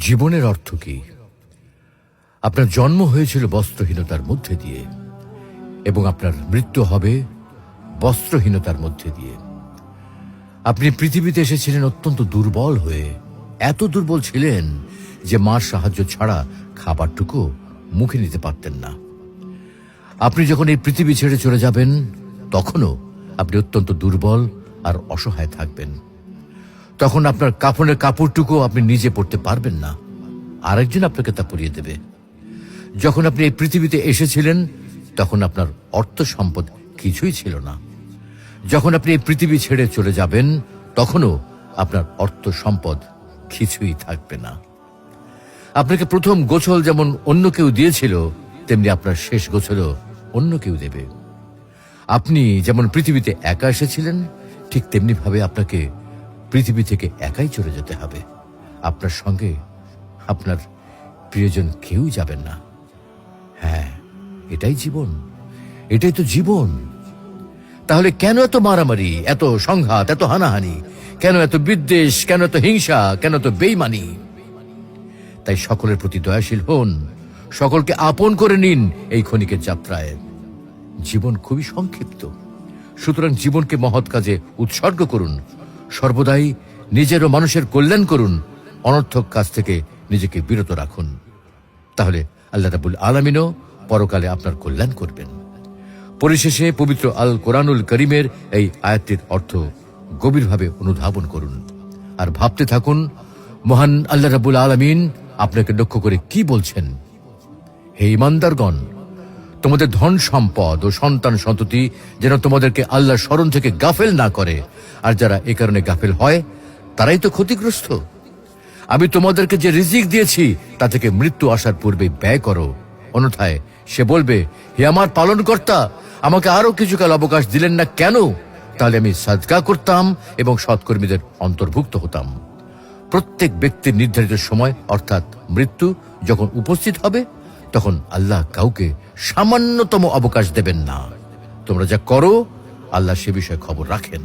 জীবনের অর্থ কি? আপনার জন্ম হয়েছিল বস্ত্রহীনতার মধ্যে দিয়ে এবং আপনার মৃত্যু হবে বস্ত্রহীনতার মধ্যে দিয়ে। আপনি পৃথিবীতে এসেছিলেন অত্যন্ত দুর্বল হয়ে, এত দুর্বল ছিলেন যে মার সাহায্য ছাড়া খাবারটুকু মুখে নিতে পারতেন না। আপনি যখন এই পৃথিবী ছেড়ে চলে যাবেন তখনও আপনি অত্যন্ত দুর্বল আর অসহায় থাকবেন। তখন আপনার কাফনের কাপড়টুকু আপনি নিজে পরতে পারবেন না, আরেকজন আপনাকে তা পরিয়ে দেবে। যখন আপনি এই পৃথিবীতে এসেছিলেন তখন আপনার অর্থ সম্পদ কিছুই ছিল না। যখন আপনি এই পৃথিবী ছেড়ে চলে যাবেন তখনও আপনার অর্থ সম্পদ কিছুই থাকবে না। আপনাকে প্রথম গোছল যেমন অন্য কেউ দিয়েছিল, তেমনি আপনার শেষ গোছলও অন্য কেউ দেবে। আপনি যেমন পৃথিবীতে একা এসেছিলেন, ঠিক তেমনি ভাবে আপনাকে পৃথিবী থেকে একাই চলে যেতে হবে। আপনার সঙ্গে আপনার প্রিয়জন কেউ যাবেন না। হ্যাঁ, এটাই জীবন, এটাই তো জীবন। তাহলে কেন এত মারামারি, এত সংঘাত, এত হানাহানি? কেন এত বিদ্বেষ? কেন এত হিংসা? কেন এত বেইমানি? তাই সকলের প্রতি দয়াশীল হন, সকলকে আপন করে নিন এই ক্ষণিকের যাত্রায়। জীবন খুবই সংক্ষিপ্ত, সুতরাং জীবনকে মহৎ কাজে উৎসর্গ করুন। সর্বদাই নিজের ও মানুষের কল্যাণ করুন, অনর্থক কাজ থেকে নিজেকে বিরত রাখুন। তাহলে আল্লাহ রাব্বুল আলামিনও পরকালে আপনার কল্যাণ করবেন। পরিশেষে পবিত্র আল কোরআনুল করিমের এই আয়াতটির অর্থ গভীরভাবে অনুধাবন করুন আর ভাবতে থাকুন, মহান আল্লাহ রাব্বুল আলামিন আপনাকে লক্ষ্য করে কি বলছেন। হে ঈমানদারগণ, তোমাদের ধন সম্পদ ও সন্তান সন্ততি যেন তোমাদেরকে আল্লাহর স্মরণ থেকে গাফেল না করে, আর যারা এ কারণে গাফেল হয় তারাই তো ক্ষতিগ্রস্ত। আমি তোমাদেরকে যে রিজিক দিয়েছি তা থেকে মৃত্যু আসার পূর্বে ব্যয় করো, অন্যথায় সে বলবে, হে আমার পালনকর্তা, আমাকে আরো কিছুকাল অবকাশ দিলেন না কেন? তাহলে আমি সাদকা করতাম এবং সৎকর্মীদের অন্তর্ভুক্ত হতাম। প্রত্যেক ব্যক্তির নির্ধারিত সময় অর্থাৎ মৃত্যু যখন উপস্থিত হবে তখন আল্লাহ কাউকে সামান্যতম অবকাশ দেবেন না। তোমরা যা করো আল্লাহ সে বিষয়ে খবর রাখেন।